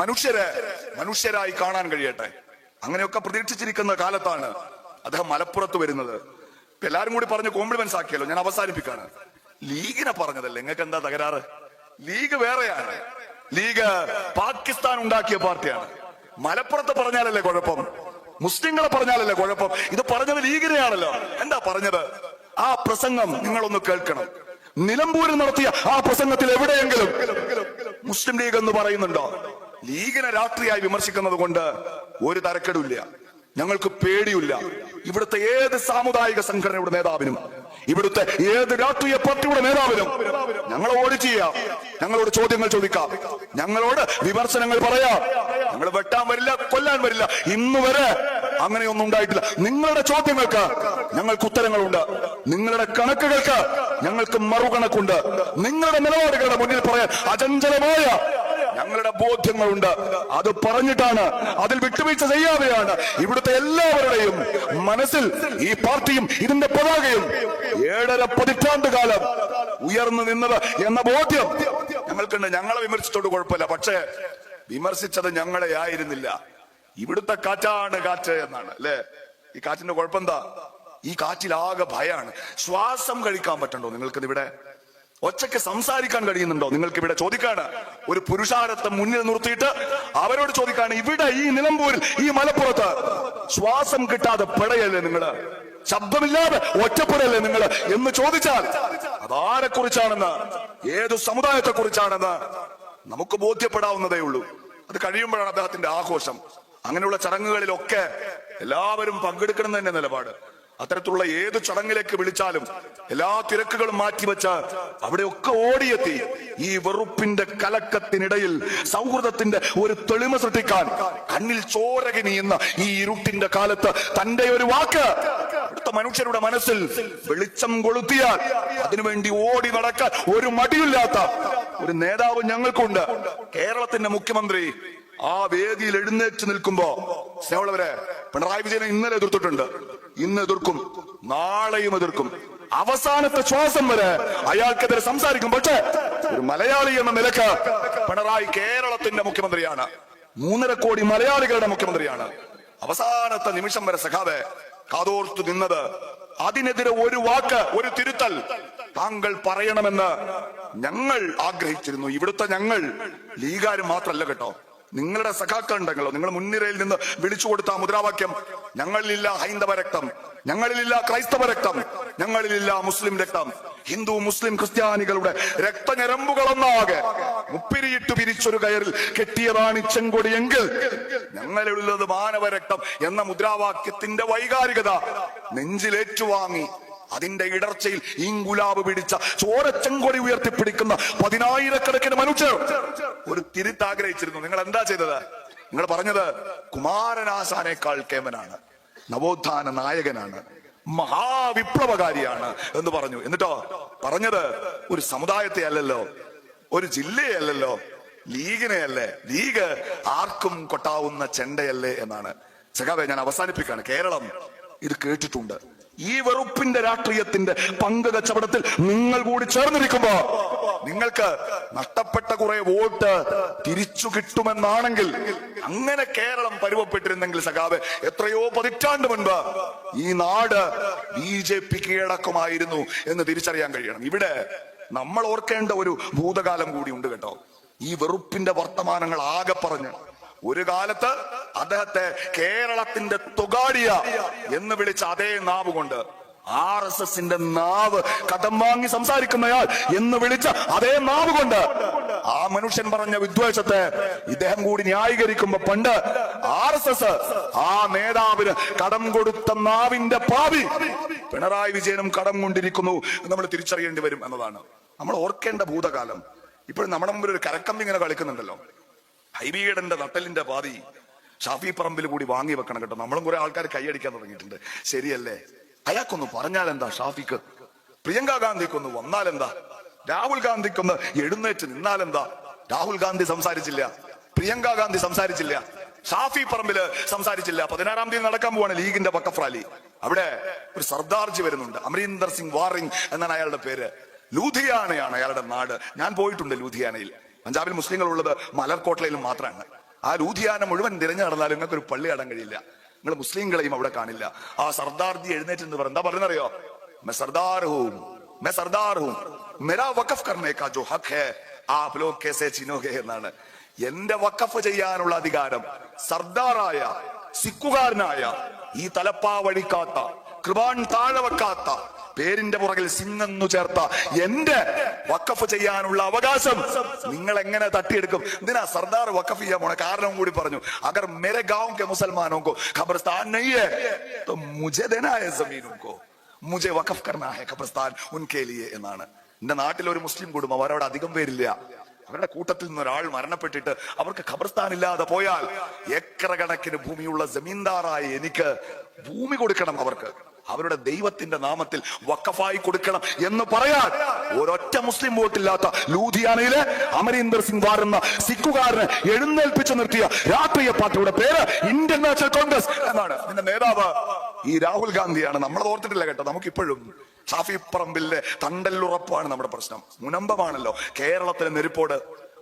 മനുഷ്യരായി കാണാൻ കഴിയട്ടെ. അങ്ങനെയൊക്കെ പ്രതീക്ഷിച്ചിരിക്കുന്ന കാലത്താണ് അദ്ദേഹം മലപ്പുറത്ത് വരുന്നത്. എല്ലാരും കൂടി പറഞ്ഞ് കോംപ്ലിമെന്റ്സ് ആക്കിയല്ലോ. ഞാൻ അവസാനിപ്പിക്കാണ്. ലീഗിനെ പറഞ്ഞതല്ലേ, നിങ്ങൾക്ക് എന്താ തകരാറ്? ലീഗ് വേറെയാണ്. ലീഗ് പാകിസ്ഥാൻ ഉണ്ടാക്കിയ പാർട്ടിയാണ്. മലപ്പുറത്ത് പറഞ്ഞാലല്ലേ കുഴപ്പം? മുസ്ലിങ്ങളെ പറഞ്ഞാലല്ലേ കുഴപ്പം? ഇത് പറഞ്ഞത് ലീഗിനെയാണല്ലോ. എന്താ പറഞ്ഞത്? ആ പ്രസംഗം നിങ്ങളൊന്ന് കേൾക്കണം. നിലമ്പൂരിൽ നടത്തിയ ആ പ്രസംഗത്തിൽ എവിടെയെങ്കിലും മുസ്ലിം ലീഗ് എന്ന് പറയുന്നുണ്ടോ? ലീഗിനെ രാഷ്ട്രീയമായി വിമർശിക്കുന്നത് കൊണ്ട് ഒരു തരക്കേടുമില്ല, ഞങ്ങൾക്ക് പേടിയില്ല. ഇവിടുത്തെ ഏത് സാമുദായിക സംഘടനയുടെ നേതാവിനും, ഇവിടുത്തെ ഏത് രാഷ്ട്രീയ പാർട്ടിയുടെ നേതാവിനും ഞങ്ങൾ ഓഡിറ്റ് ചെയ്യാം, ഞങ്ങളോട് ചോദ്യങ്ങൾ ചോദിക്കാം, ഞങ്ങളോട് വിമർശനങ്ങൾ പറയാം. ഞങ്ങൾ വെട്ടാൻ വരില്ല, കൊല്ലാൻ വരില്ല. ഇന്ന് വരെ അങ്ങനെയൊന്നും ഉണ്ടായിട്ടില്ല. നിങ്ങളുടെ ചോദ്യങ്ങൾക്ക് ഞങ്ങൾക്ക് ഉത്തരങ്ങളുണ്ട്, നിങ്ങളുടെ കണക്കുകൾക്ക് ഞങ്ങൾക്ക് മറുകണക്കുണ്ട്, നിങ്ങളുടെ നിലപാടുകളുടെ മുന്നിൽ പറയാൻ അചഞ്ചലമായ ഞങ്ങളുടെ ബോധ്യങ്ങളുണ്ട്. അത് പറഞ്ഞിട്ടാണ്, അതിൽ വിട്ടുവീഴ്ച ചെയ്യാതെയാണ് ഇവിടുത്തെ എല്ലാവരുടെയും മനസ്സിൽ ഈ പാർട്ടിയും ഇതിന്റെ പതാകയും 7.5 പതിറ്റാണ്ട് കാലം ഉയർന്നു നിന്നത് എന്ന ബോധ്യം ഞങ്ങൾക്കുണ്ട്. ഞങ്ങളെ വിമർശിച്ചോണ്ട് കുഴപ്പമില്ല, പക്ഷേ വിമർശിച്ചത് ഞങ്ങളെ ആയിരുന്നില്ല. ഇവിടുത്തെ കാറ്റാണ് കാറ്റ് എന്നാണ് അല്ലെ? ഈ കാറ്റിന്റെ കുഴപ്പമെന്താ? ഈ കാറ്റിലാകെ ഭയാണ്. ശ്വാസം കഴിക്കാൻ പറ്റണ്ടോ നിങ്ങൾക്ക് ഇവിടെ? ഒച്ചയ്ക്ക് സംസാരിക്കാൻ കഴിയുന്നുണ്ടോ നിങ്ങൾക്ക് ഇവിടെ? ചോദിക്കാണ്. ഒരു പുരുഷാരത്തെ മുന്നിൽ നിർത്തിയിട്ട് അവരോട് ചോദിക്കാണ്, ഇവിടെ ഈ നിലമ്പൂരിൽ ഈ മലപ്പുറത്ത് ശ്വാസം കിട്ടാതെ പെടയല്ലേ നിങ്ങള്? ശബ്ദമില്ലാതെ ഒറ്റപ്പെടല്ലേ നിങ്ങള് എന്ന് ചോദിച്ചാൽ അതാരെ കുറിച്ചാണെന്ന്, ഏതു സമുദായത്തെ കുറിച്ചാണെന്ന് നമുക്ക് ബോധ്യപ്പെടാവുന്നതേ ഉള്ളൂ. അത് കഴിയുമ്പോഴാണ് അദ്ദേഹത്തിന്റെ ആഘോഷം. അങ്ങനെയുള്ള ചടങ്ങുകളിലൊക്കെ എല്ലാവരും പങ്കെടുക്കണം തന്നെ നിലപാട്. അത്തരത്തിലുള്ള ഏത് ചടങ്ങിലേക്ക് വിളിച്ചാലും എല്ലാ തിരക്കുകളും മാറ്റിവെച്ച് അവിടെയൊക്കെ ഓടിയെത്തി ഈ വെറുപ്പിന്റെ കലക്കത്തിനിടയിൽ സൗഹൃദത്തിന്റെ ഒരു തെളിമ സൃഷ്ടിക്കാൻ കണ്ണിൽ ചോരകിനിയുന്ന ഈ ഇരുട്ടിന്റെ കാലത്ത് തന്റെ ഒരു വാക്ക് അടുത്ത മനുഷ്യരുടെ മനസ്സിൽ വെളിച്ചം കൊളുത്തിയാൽ അതിനുവേണ്ടി ഓടി നടക്കാൻ ഒരു മടിയില്ലാത്ത ഒരു നേതാവ് ഞങ്ങൾക്കുണ്ട്. കേരളത്തിന്റെ മുഖ്യമന്ത്രി ആ വേദിയിൽ എഴുന്നേറ്റ് നിൽക്കുമ്പോ സ്നേഹമുള്ളവരെ, പിണറായി വിജയനെ ഇന്നലെ എതിർത്തിട്ടുണ്ട്, ഇന്ന് എതിർക്കും, നാളെയും എതിർക്കും, അവസാനത്തെ ശ്വാസം വരെ അയാൾക്കെതിരെ സംസാരിക്കും. പക്ഷേ ഒരു മലയാളി എന്ന നിലക്ക് പിണറായി കേരളത്തിന്റെ മുഖ്യമന്ത്രിയാണ്, 3.5 കോടി മലയാളികളുടെ മുഖ്യമന്ത്രിയാണ്. അവസാനത്തെ നിമിഷം വരെ സഖാവെ കാതോർത്തു നിന്നത്. അതിനെതിരെ ഒരു വാക്ക്, ഒരു തിരുത്തൽ താങ്കൾ പറയണമെന്ന് ഞങ്ങൾ ആഗ്രഹിച്ചിരുന്നു. ഇവിടുത്തെ ഞങ്ങൾ ലീഗാരും മാത്രമല്ല കേട്ടോ, നിങ്ങളുടെ സഖാക്കൾ ഉണ്ടെങ്കിലോ. നിങ്ങൾ മുൻനിരയിൽ നിന്ന് വിളിച്ചു കൊടുത്ത മുദ്രാവാക്യം, ഞങ്ങളിലില്ല ഹൈന്ദവ രക്തം, ഞങ്ങളിലില്ല ക്രൈസ്തവ രക്തം, ഞങ്ങളിലില്ല മുസ്ലിം രക്തം, ഹിന്ദു മുസ്ലിം ക്രിസ്ത്യാനികളുടെ രക്തഞരമ്പുകളൊന്നാകെ മുപ്പിരിയിട്ട് പിരിച്ചൊരു കയറിൽ കെട്ടിയതാണ് ചെങ്കൊടിയെങ്കിൽ ഞങ്ങളിലുള്ളത് മാനവ രക്തം എന്ന മുദ്രാവാക്യത്തിന്റെ വൈകാരികത നെഞ്ചിലേറ്റുവാങ്ങി അതിന്റെ ഇടർച്ചയിൽ ഈങ്കുലാബ് പിടിച്ച ചോരച്ചെങ്കൊടി ഉയർത്തിപ്പിടിക്കുന്ന 10,000-കണക്കിന് മനുഷ്യർ ഒരു തിരുത്ത് ആഗ്രഹിച്ചിരുന്നു. നിങ്ങൾ എന്താ ചെയ്തത്? നിങ്ങൾ പറഞ്ഞത് കുമാരനാശാനേക്കാൾ കേമനാണ്, നവോത്ഥാന നായകനാണ്, മഹാവിപ്ലവകാരിയാണ് എന്ന് പറഞ്ഞു. എന്നിട്ടോ പറഞ്ഞത് ഒരു സമുദായത്തെ അല്ലല്ലോ, ഒരു ജില്ലയെ അല്ലല്ലോ, ലീഗിനെ അല്ലേ, ലീഗ് ആർക്കും കൊട്ടാവുന്ന ചെണ്ടയല്ലേ എന്നാണ്. സഖാവേ, ഞാൻ അവസാനിപ്പിക്കാണ്. കേരളം ഇത് കേട്ടിട്ടുണ്ട്. ഈ വെറുപ്പിന്റെ രാഷ്ട്രീയത്തിന്റെ പങ്കകച്ചവടത്തിൽ നിങ്ങൾ കൂടി ചേർന്നിരിക്കുമ്പോ നിങ്ങൾക്ക് നഷ്ടപ്പെട്ട കുറെ വോട്ട് തിരിച്ചു കിട്ടുമെന്നാണെങ്കിൽ, അങ്ങനെ കേരളം പരുവപ്പെട്ടിരുന്നെങ്കിൽ സഖാവ് എത്രയോ പതിറ്റാണ്ട് മുൻപ് ഈ നാട് BJP കീഴടക്കമായിരുന്നു എന്ന് തിരിച്ചറിയാൻ കഴിയണം. ഇവിടെ നമ്മൾ ഓർക്കേണ്ട ഒരു ഭൂതകാലം കൂടി ഉണ്ട് കേട്ടോ. ഈ വെറുപ്പിന്റെ വർത്തമാനങ്ങൾ ആകെ പറഞ്ഞ് ഒരു കാലത്ത് അദ്ദേഹത്തെ കേരളത്തിന്റെ തൊഗാഡിയ എന്ന് വിളിച്ച അതേ നാവ് കൊണ്ട്, RSSന്റെ നാവ് കടം വാങ്ങി സംസാരിക്കുന്നയാൾ എന്ന് വിളിച്ച അതേ നാവ് കൊണ്ട് ആ മനുഷ്യൻ പറഞ്ഞ വിദ്വേഷത്തെ ഇദ്ദേഹം കൂടി ന്യായീകരിക്കുമ്പോ പണ്ട് RSS ആ നേതാവിന് കടം കൊടുത്ത നാവിന്റെ പാവി പിണറായി വിജയനും കടം കൊണ്ടിരിക്കുന്നു നമ്മൾ തിരിച്ചറിയേണ്ടി വരും എന്നതാണ് നമ്മൾ ഓർക്കേണ്ട ഭൂതകാലം. ഇപ്പോഴും നമ്മുടെ മുമ്പിൽ ഒരു കരക്കമ്പി ഇങ്ങനെ കളിക്കുന്നുണ്ടല്ലോ. ഹൈബീഡന്റെ നട്ടലിന്റെ പാതി ഷാഫി പറമ്പിൽ കൂടി വാങ്ങി വെക്കണം കേട്ടോ. നമ്മളും കുറെ ആൾക്കാർ കൈയടിക്കാൻ തുടങ്ങിയിട്ടുണ്ട്. ശരിയല്ലേ? അയാൾക്കൊന്ന് പറഞ്ഞാൽ എന്താ? ഷാഫിക്ക് പ്രിയങ്ക ഗാന്ധിക്കൊന്ന് വന്നാലെന്താ? രാഹുൽ ഗാന്ധിക്കൊന്ന് എഴുന്നേറ്റ് നിന്നാലെന്താ? രാഹുൽ ഗാന്ധി സംസാരിച്ചില്ല, പ്രിയങ്ക ഗാന്ധി സംസാരിച്ചില്ല, ഷാഫി പറമ്പില് സംസാരിച്ചില്ല. 16-ാം തീയതി നടക്കാൻ പോവാണ് ലീഗിന്റെ വഖഫ് റാലി. അവിടെ ഒരു സർദാർജി വരുന്നുണ്ട്, അമരീന്ദർ സിംഗ് വാറിംഗ് എന്നാണ് അയാളുടെ പേര്. ലൂധിയാനയാണ് അയാളുടെ നാട്. ഞാൻ പോയിട്ടുണ്ട് ലൂധിയാനയിൽ. പഞ്ചാബിൽ മുസ്ലിങ്ങൾ ഉള്ളത് മലർക്കോട്ടയിലും മാത്രമാണ്. ആ ലൂധിയാന മുഴുവൻ തിരഞ്ഞു നടന്നാലും നിങ്ങൾക്ക് ഒരു പള്ളി അടാൻ കഴിയില്ല. നിങ്ങൾ മുസ്ലിങ്ങളെയും അവിടെ കാണില്ല. ആ സർദാർജി എഴുന്നേറ്റ് എന്ന് എന്താ പറയുന്നറിയോ? मैं सरदार हूं, मैं सरदार हूं, मेरा वकफ करने का जो हक है आप लोग कैसे छीनोगे എന്നാണ്. എന്റെ വഖഫ് ചെയ്യാനുള്ള അധികാരം സർദാറായ സിക്കുകാരനായ ഈ തലപ്പാ വഴിക്കാത്ത കൃപാൻ താഴെ വെക്കാത്ത പേരിന്റെ പുറകിൽ സിംഗെന്നു ചേർത്ത എന്റെ വഖഫ് ചെയ്യാനുള്ള അവകാശം നിങ്ങൾ എങ്ങനെ തട്ടിയെടുക്കും? എന്തിനാ സർദാർ വഖഫ് ചെയ്യാൻ പോണ? കാരണം കൂടി പറഞ്ഞു, അഗർ മേരെ ഗാവ് കെ മുസൽമാനോ കോ ഖബർസ്ഥാൻ നഹീ ഹൈ തോ മുझे देना है जमीनों को, मुझे വഖഫ് करना है ഖബർസ്ഥാൻ उनके लिए എന്നാണ്. എന്റെ നാട്ടിൽ ഒരു മുസ്ലിം കുടുംബം, അവരവിടെ അധികം പേരില്ല, അവരുടെ കൂട്ടത്തിൽ നിന്ന് ഒരാൾ മരണപ്പെട്ടിട്ട് അവർക്ക് ഖബർസ്ഥാൻ ഇല്ലാതെ പോയാൽ ഏക്കർ കണക്കിന് ഭൂമിയുള്ള ജമീന്ദാറായി എനിക്ക് ഭൂമി കൊടുക്കണം. അവർക്ക് അവരുടെ ദൈവത്തിന്റെ നാമത്തിൽ വഖഫായി കൊടുക്കണം എന്ന് പറയാൻ ഒരൊറ്റ മുസ്ലിം വോട്ടില്ലാത്ത ലൂധിയാനയിലെ അമരീന്ദർ സിംഗ് വാറുന്ന സിക്കുകാരനെ എഴുന്നേൽപ്പിച്ചു നിർത്തിയ രാഷ്ട്രീയ പാർട്ടിയുടെ പേര് ഇന്ത്യൻ നാഷണൽ കോൺഗ്രസ് എന്നാണ്. ഇതിന്റെ നേതാവ് ഈ രാഹുൽ ഗാന്ധിയാണ്. നമ്മളത് ഓർത്തിട്ടില്ല കേട്ടോ. നമുക്കിപ്പോഴും ഷാഫി പറമ്പിലെ തണ്ടല്ലുറപ്പാണ് നമ്മുടെ പ്രശ്നം. മുനമ്പമാണല്ലോ കേരളത്തിലെ നെരിപ്പോട്.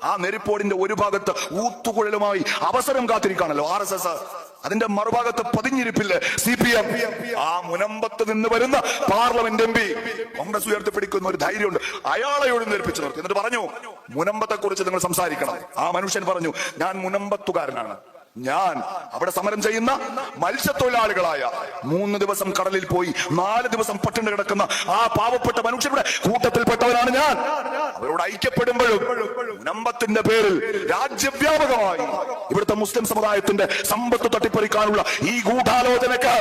ആ നെരിപ്പോടിന്റെ ഒരു ഭാഗത്ത് ഊത്തുകുഴലുമായി അവസരം കാത്തിരിക്കുകയാണല്ലോ RSS. അതിന്റെ മറുഭാഗത്ത് പതിഞ്ഞിരിപ്പില്ലേ CPM. ആ മുനമ്പത്ത് നിന്ന് വരുന്ന പാർലമെന്റ് MP കോൺഗ്രസ് ഉയർത്തിപ്പിടിക്കുന്ന ഒരു ധൈര്യമുണ്ട്. അയാളെ എഴുന്നേൽപ്പിച്ചു നിർത്തി. എന്നിട്ട് പറഞ്ഞു, മുനമ്പത്തെ കുറിച്ച് നിങ്ങൾ സംസാരിക്കണം. ആ മനുഷ്യൻ പറഞ്ഞു, ഞാൻ മുനമ്പത്തുകാരനാണ്. ഞാൻ അവിടെ സമരം ചെയ്യുന്ന മത്സ്യത്തൊഴിലാളികളായ 3 ദിവസം കടലിൽ പോയി 4 ദിവസം പട്ടിണി കിടക്കുന്ന ആ പാവപ്പെട്ട മനുഷ്യരുടെ കൂട്ടത്തിൽപ്പെട്ടവനാണ് ഞാൻ. അവരോട് ഐക്യപ്പെടുമ്പോഴും മുനമ്പത്തിന്റെ പേരിൽ രാജ്യവ്യാപകമായി ഇവിടുത്തെ മുസ്ലിം സമുദായത്തിന്റെ സമ്പത്ത് തട്ടിപ്പറിക്കാനുള്ള ഈ ഗൂഢാലോചനക്ക്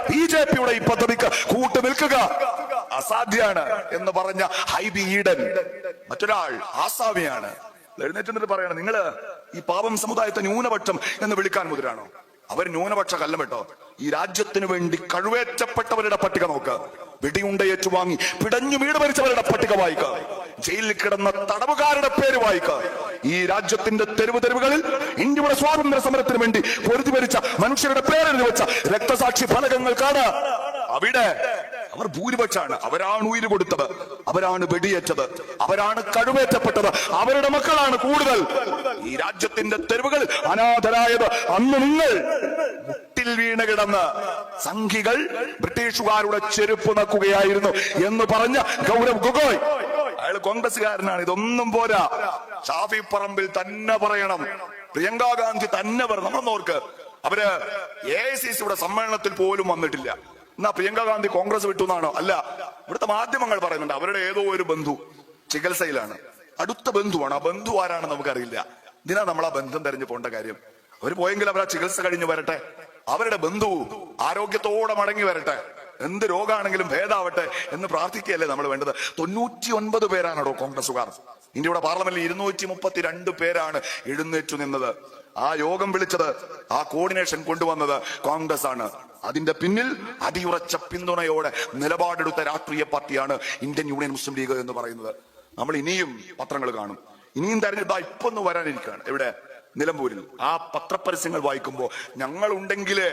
BJPയുടെ ഈ പദ്ധതിക്ക് കൂട്ടുനിൽക്കുക അസാധ്യമാണ് എന്ന് പറഞ്ഞ ഹൈബി ഈഡൻ മറ്റൊരാൾ ആസാമിയാണ്. എഴുന്നേറ്റ് പറയണം, നിങ്ങള് ഈ പാവം സമുദായത്തെ ന്യൂനപക്ഷം എന്ന് വിളിക്കാൻ മുതിരാണോ? അവർ ന്യൂനപക്ഷ കല്ലം. ഈ രാജ്യത്തിന് വേണ്ടി കഴിവേറ്റപ്പെട്ടവരുടെ പട്ടിക നോക്ക്. വെടിയുണ്ടയേറ്റു വാങ്ങി പിടഞ്ഞു വീട് മരിച്ചവരുടെ പട്ടിക വായിക്ക. ജയിലിൽ കിടന്ന തടവുകാരുടെ പേര് വായിക്ക. ഈ രാജ്യത്തിന്റെ തെരുവുകളിൽ ഇന്ത്യയുടെ സ്വാതന്ത്ര്യ സമരത്തിന് വേണ്ടി പൊരുതി മരിച്ച മനുഷ്യരുടെ പേരെഴുതി വെച്ച രക്തസാക്ഷി ഫലകങ്ങൾക്കാണ്. അവിടെ അവർ ഭൂരിപക്ഷാണ്. അവരാണ് ഉയിര് കൊടുത്തത്, അവരാണ് വെടിയേറ്റത്, അവരാണ് കഴിവേറ്റപ്പെട്ടത്, അവരുടെ മക്കളാണ് കൂടുതൽ. ഈ രാജ്യത്തിന്റെ തെരുവുകൾ അനാഥരായത് അന്ന് നിങ്ങൾ മുട്ടിൽ വീണ് കിടന്ന് സംഘികൾ ബ്രിട്ടീഷുകാരുടെ ചെരുപ്പ് നക്കുകയായിരുന്നു എന്ന് പറഞ്ഞ ഗൗരവ് ഗൊഗോയ്, അയാൾ കോൺഗ്രസ്സുകാരനാണ്. ഇതൊന്നും പോരാ, ഷാഫി പറമ്പിൽ തന്നെ പറയണം, പ്രിയങ്ക ഗാന്ധി തന്നെ പറയണം. നമ്മളൊന്നോർക്ക്, അവര് AICCയുടെ സമ്മേളനത്തിൽ പോലും വന്നിട്ടില്ല. എന്നാ പ്രിയങ്ക ഗാന്ധി കോൺഗ്രസ് വിട്ടു എന്നാണോ? അല്ല, ഇവിടുത്തെ മാധ്യമങ്ങൾ പറയുന്നുണ്ട് അവരുടെ ഏതോ ഒരു ബന്ധു ചികിത്സയിലാണ്, അടുത്ത ബന്ധുവാണ്. ആ ബന്ധു ആരാണെന്ന് നമുക്കറിയില്ല. ഇതിനാ നമ്മൾ ആ ബന്ധം തെരഞ്ഞു പോകേണ്ട കാര്യം? അവർ പോയെങ്കിൽ അവർ ആ ചികിത്സ കഴിഞ്ഞു വരട്ടെ, അവരുടെ ബന്ധു ആരോഗ്യത്തോടെ മടങ്ങി വരട്ടെ, എന്ത് രോഗമാണെങ്കിലും ഭേദാവട്ടെ എന്ന് പ്രാർത്ഥിക്കുകയല്ലേ നമ്മൾ വേണ്ടത്. 99 പേരാണോ കോൺഗ്രസുകാർ? ഇന്ത്യയുടെ പാർലമെന്റിൽ 232 പേരാണ് എഴുന്നേറ്റു നിന്നത്. ആ യോഗം വിളിച്ചത്, ആ കോർഡിനേഷൻ കൊണ്ടുവന്നത് കോൺഗ്രസ് ആണ്. അതിന്റെ പിന്നിൽ അടിയുറച്ച പിന്തുണയോടെ നിലപാടെടുത്ത രാഷ്ട്രീയ പാർട്ടിയാണ് ഇന്ത്യൻ യൂണിയൻ മുസ്ലിം ലീഗ് എന്ന് പറയുന്നത്. നമ്മൾ ഇനിയും പത്രങ്ങൾ കാണും, ഇനിയും തെരഞ്ഞെടുപ്പ് ഇപ്പൊ ഒന്ന് വരാനിരിക്കുകയാണ്. ഇവിടെ നിലമ്പൂരിൽ ആ പത്രപരസ്യങ്ങൾ വായിക്കുമ്പോ ഞങ്ങൾ ഉണ്ടെങ്കിലേ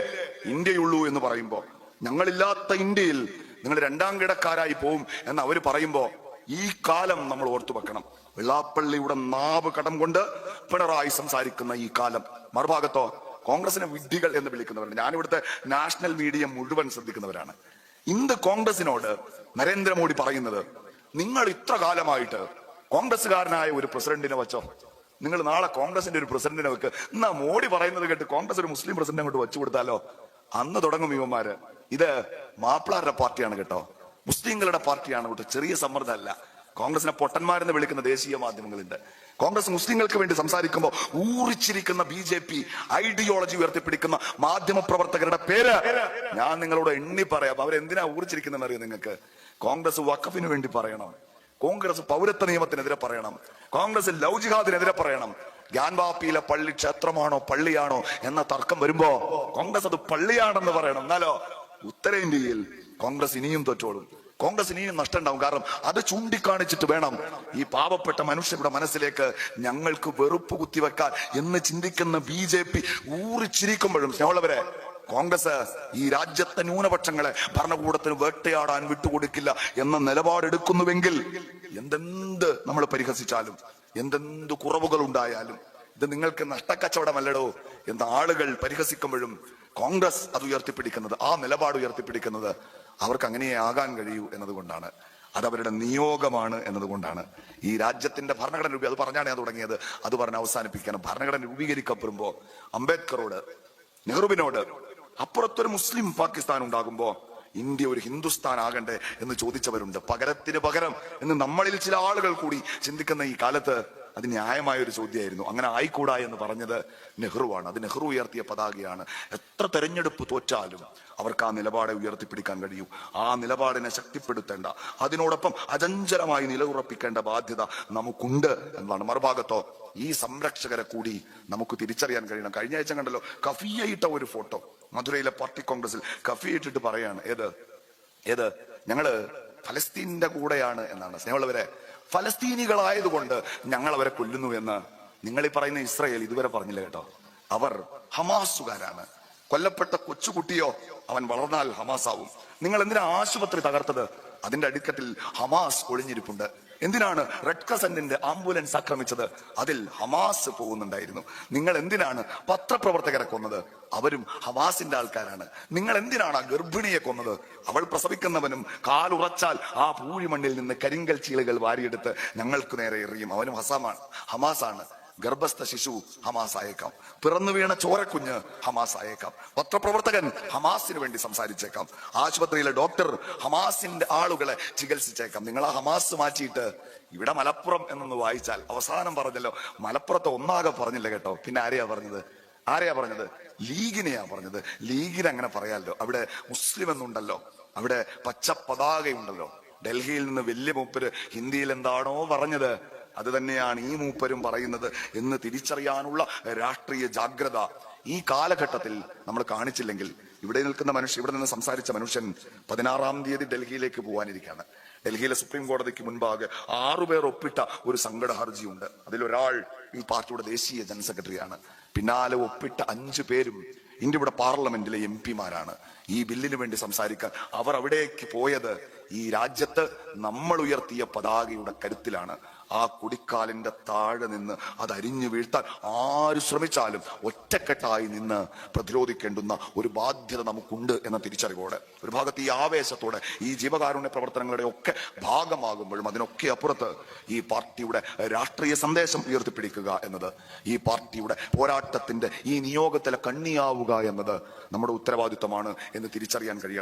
ഇന്ത്യയുള്ളൂ എന്ന് പറയുമ്പോ, ഞങ്ങളില്ലാത്ത ഇന്ത്യയിൽ നിങ്ങൾ 2ാം കിടക്കാരായി പോവും എന്ന് അവര് പറയുമ്പോ ഈ കാലം നമ്മൾ ഓർത്തു വെക്കണം. വെള്ളാപ്പള്ളിയുടെ നാവ് കടം കൊണ്ട് പിണറായി സംസാരിക്കുന്ന ഈ കാലം. മറുഭാഗത്തോ കോൺഗ്രസിനെ വിഡ്ഢികൾ എന്ന് വിളിക്കുന്നവരാണ്. ഞാനിവിടുത്തെ നാഷണൽ മീഡിയ മുഴുവൻ ശ്രദ്ധിക്കുന്നവരാണ്. ഇന്ന് കോൺഗ്രസിനോട് നരേന്ദ്രമോദി പറയുന്നത്, നിങ്ങൾ ഇത്ര കാലമായിട്ട് കോൺഗ്രസ്സുകാരനായ ഒരു പ്രസിഡന്റിനെ വെച്ചോ, നിങ്ങൾ നാളെ കോൺഗ്രസിന്റെ ഒരു പ്രസിഡന്റിനെ വെക്ക്. എന്നാ മോഡി പറയുന്നത് കേട്ട് കോൺഗ്രസ് ഒരു മുസ്ലിം പ്രസിഡന്റ് അങ്ങോട്ട് വെച്ചു കൊടുത്താലോ? അന്ന് തുടങ്ങും ഇവന്മാര്, ഇത് മാപ്പിളാരുടെ പാർട്ടിയാണ് കേട്ടോ, മുസ്ലിങ്ങളുടെ പാർട്ടിയാണ് കേട്ടോ. ചെറിയ സമ്മർദ്ദമല്ല. കോൺഗ്രസിനെ പൊട്ടന്മാരെന്ന് വിളിക്കുന്ന ദേശീയ മാധ്യമങ്ങളുണ്ട്. കോൺഗ്രസ് മുസ്ലിങ്ങൾക്ക് വേണ്ടി സംസാരിക്കുമ്പോൾ ഊറിച്ചിരിക്കുന്ന BJP ഐഡിയോളജി ഉയർത്തിപ്പിടിക്കുന്ന മാധ്യമ പ്രവർത്തകരുടെ പേര് ഞാൻ നിങ്ങളോട് എണ്ണി പറയാം. അവരെന്തിനാ ഊറിച്ചിരിക്കുന്നതെന്ന് അറിയാം നിങ്ങൾക്ക്? കോൺഗ്രസ് വഖഫിന് വേണ്ടി പറയണം, കോൺഗ്രസ് പൗരത്വ നിയമത്തിനെതിരെ പറയണം, കോൺഗ്രസ് ലവ് ജിഹാദിനെതിരെ പറയണം. ഗ്യാൻവാപ്പിയിലെ പള്ളി ക്ഷേത്രമാണോ പള്ളിയാണോ എന്ന തർക്കം വരുമ്പോ കോൺഗ്രസ് അത് പള്ളിയാണെന്ന് പറയണം. എന്നാലോ ഉത്തരേന്ത്യയിൽ കോൺഗ്രസ് ഇനിയും തോറ്റോളും, കോൺഗ്രസ് ഇനിയും നഷ്ടം ഉണ്ടാവും. കാരണം അത് ചൂണ്ടിക്കാണിച്ചിട്ട് വേണം ഈ പാവപ്പെട്ട മനുഷ്യരുടെ മനസ്സിലേക്ക് ഞങ്ങൾക്ക് വെറുപ്പ് കുത്തിവെക്കാൻ എന്ന് ചിന്തിക്കുന്ന BJP ഊറിച്ചിരിക്കുമ്പോഴും സ്നേഹമുള്ളവരെ, കോൺഗ്രസ് ഈ രാജ്യത്തെ ന്യൂനപക്ഷങ്ങളെ ഭരണകൂടത്തിന് വേട്ടയാടാൻ വിട്ടുകൊടുക്കില്ല എന്ന നിലപാടെടുക്കുന്നുവെങ്കിൽ എന്തെന്ത് നമ്മൾ പരിഹസിച്ചാലും, എന്തെന്ത് കുറവുകൾ ഉണ്ടായാലും ഇത് നിങ്ങൾക്ക് നഷ്ടക്കച്ചവടമല്ലടോ എന്ന് ആളുകൾ പരിഹസിക്കുമ്പോഴും കോൺഗ്രസ് അത് ഉയർത്തിപ്പിടിക്കുന്നത്, ആ നിലപാട് ഉയർത്തിപ്പിടിക്കുന്നത് അവർക്ക് അങ്ങനെ ആകാൻ കഴിയൂ എന്നതുകൊണ്ടാണ്. അതവരുടെ നിയോഗമാണ് എന്നതുകൊണ്ടാണ്. ഈ രാജ്യത്തിന്റെ ഭരണഘടന അത് പറഞ്ഞാണ് ഞാൻ തുടങ്ങിയത്, അത് പറഞ്ഞ് അവസാനിപ്പിക്കണം. ഭരണഘടന രൂപീകരിക്കപ്പെടുമ്പോ അംബേദ്കറോട്, നെഹ്റുവിനോട് അപ്പുറത്തൊരു മുസ്ലിം പാകിസ്ഥാൻ ഉണ്ടാകുമ്പോ ഇന്ത്യ ഒരു ഹിന്ദുസ്ഥാൻ ആകണ്ടേ എന്ന് ചോദിച്ചവരുണ്ട്. പകരത്തിന് പകരം എന്ന് നമ്മളിൽ ചില ആളുകൾ കൂടി ചിന്തിക്കുന്ന ഈ കാലത്ത് അത് ന്യായമായ ഒരു ചോദ്യമായിരുന്നു. അങ്ങനെ ആയിക്കൂടാ എന്ന് പറഞ്ഞത് നെഹ്റുവാണ്. അത് നെഹ്റു ഉയർത്തിയ പതാകയാണ്. എത്ര തെരഞ്ഞെടുപ്പ് തോറ്റാലും അവർക്ക് ആ നിലപാടെ ഉയർത്തിപ്പിടിക്കാൻ കഴിയൂ. ആ നിലപാടിനെ ശക്തിപ്പെടുത്തേണ്ട, അതിനോടൊപ്പം അചഞ്ചലമായി നിലയുറപ്പിക്കേണ്ട ബാധ്യത നമുക്കുണ്ട് എന്നാണ്. മറുഭാഗത്തോ ഈ സംരക്ഷകരെ കൂടി നമുക്ക് തിരിച്ചറിയാൻ കഴിയണം. കഴിഞ്ഞ ആഴ്ച കണ്ടല്ലോ കഫിയ ഇട്ട ഒരു ഫോട്ടോ, മധുരയിലെ പാർട്ടി കോൺഗ്രസിൽ കഫിയ ഇട്ടിട്ട് പറയാണ്, ഏത് ഞങ്ങള് ഫലസ്തീനിന്റെ കൂടെയാണ് എന്നാണ്. സ്നേഹമുള്ളവരെ, ഫലസ്തീനികളായതുകൊണ്ട് ഞങ്ങൾ അവരെ കൊല്ലുന്നു എന്ന് നിങ്ങൾ ഈ പറയുന്ന ഇസ്രായേൽ ഇതുവരെ പറഞ്ഞില്ല കേട്ടോ. അവർ ഹമാസുകാരാണ്. കൊല്ലപ്പെട്ട കൊച്ചുകുട്ടിയോ അവൻ വളർന്നാൽ ഹമാസ് ആവും. നിങ്ങൾ എന്തിനാ ആശുപത്രി തകർത്തത്? അതിന്റെ അടിത്തട്ടിൽ ഹമാസ് ഒളിഞ്ഞിരിപ്പുണ്ട്. എന്തിനാണ് റെഡ് ക്രസന്റിന്റെ ആംബുലൻസ് ആക്രമിച്ചത്? അതിൽ ഹമാസ് പോകുന്നുണ്ടായിരുന്നു. നിങ്ങൾ എന്തിനാണ് പത്രപ്രവർത്തകരെ കൊന്നത്? അവരും ഹമാസിന്റെ ആൾക്കാരാണ്. നിങ്ങൾ എന്തിനാണ് ആ ഗർഭിണിയെ കൊന്നത്? അവൾ പ്രസവിക്കുന്നവനും കാലുറച്ചാൽ ആ പൂഴിമണ്ണിൽ നിന്ന് കരിങ്കൽ ചീളുകൾ വാരിയെടുത്ത് ഞങ്ങൾക്ക് നേരെ എറിയും. അവനും ഹമാസാണ്. ഗർഭസ്ഥ ശിശു ഹമാസ് ആയേക്കാം. പിറന്നു വീണ ചോരക്കുഞ്ഞ് ഹമാസ് ആയേക്കാം. പത്രപ്രവർത്തകൻ ഹമാസിന് വേണ്ടി സംസാരിച്ചേക്കാം. ആശുപത്രിയിലെ ഡോക്ടർ ഹമാസിന്റെ ആളുകളെ ചികിത്സിച്ചേക്കാം. നിങ്ങൾ ആ ഹമാസ് മാറ്റിയിട്ട് ഇവിടെ മലപ്പുറം എന്നൊന്ന് വായിച്ചാൽ അവസാനം പറഞ്ഞല്ലോ, മലപ്പുറത്തെ ഒന്നാകെ പറഞ്ഞില്ല കേട്ടോ. പിന്നെ ആരെയാ പറഞ്ഞത്? ലീഗിനെയാ പറഞ്ഞത്. ലീഗിന് അങ്ങനെ പറയാമല്ലോ. അവിടെ മുസ്ലിം എന്നുണ്ടല്ലോ, അവിടെ പച്ച പതാകയുണ്ടല്ലോ. ഡൽഹിയിൽ നിന്ന് വലിയ മൂപ്പര് ഹിന്ദിയിൽ എന്താണോ പറഞ്ഞത് അത് തന്നെയാണ് ഈ മൂപ്പരും പറയുന്നത് എന്ന് തിരിച്ചറിയാനുള്ള രാഷ്ട്രീയ ജാഗ്രത ഈ കാലഘട്ടത്തിൽ നമ്മൾ കാണിച്ചില്ലെങ്കിൽ ഇവിടെ നിന്ന് സംസാരിച്ച മനുഷ്യൻ 16-ാം തീയതി ഡൽഹിയിലേക്ക് പോകാനിരിക്കുകയാണ്. ഡൽഹിയിലെ സുപ്രീം കോടതിക്ക് മുൻപാകെ 6 പേർ ഒപ്പിട്ട ഒരു സങ്കട ഹർജിയുണ്ട്. അതിലൊരാൾ ഈ പാർട്ടിയുടെ ദേശീയ ജനറൽ സെക്രട്ടറിയാണ്. പിന്നാലെ ഒപ്പിട്ട 5 പേരും ഇന്ത്യയുടെ പാർലമെന്റിലെ MP-മാരാണ്. ഈ ബില്ലിന് വേണ്ടി സംസാരിക്കാൻ അവർ അവിടേക്ക് പോയത് ഈ രാജ്യത്ത് നമ്മൾ ഉയർത്തിയ പതാകയുടെ കരുത്തിലാണ്. ആ കുടിക്കാലിന്റെ താഴെ നിന്ന് അത് അരിഞ്ഞു വീഴ്ത്താൻ ആര് ശ്രമിച്ചാലും ഒറ്റക്കെട്ടായി നിന്ന് പ്രതിരോധിക്കേണ്ടുന്ന ഒരു ബാധ്യത നമുക്കുണ്ട് എന്ന തിരിച്ചറിവോടെ, ഒരു ഭാഗത്ത് ഈ ആവേശത്തോടെ, ഈ ജീവകാരുണ്യ പ്രവർത്തനങ്ങളുടെ ഒക്കെ ഭാഗമാകുമ്പോഴും അതിനൊക്കെ അപ്പുറത്ത് ഈ പാർട്ടിയുടെ രാഷ്ട്രീയ സന്ദേശം ഉയർത്തിപ്പിടിക്കുക എന്നത്, ഈ പാർട്ടിയുടെ പോരാട്ടത്തിന്റെ ഈ നിയോഗത്തിലെ കണ്ണിയാവുക എന്നത് നമ്മുടെ ഉത്തരവാദിത്വമാണ് എന്ന് തിരിച്ചറിയാൻ കഴിയണം.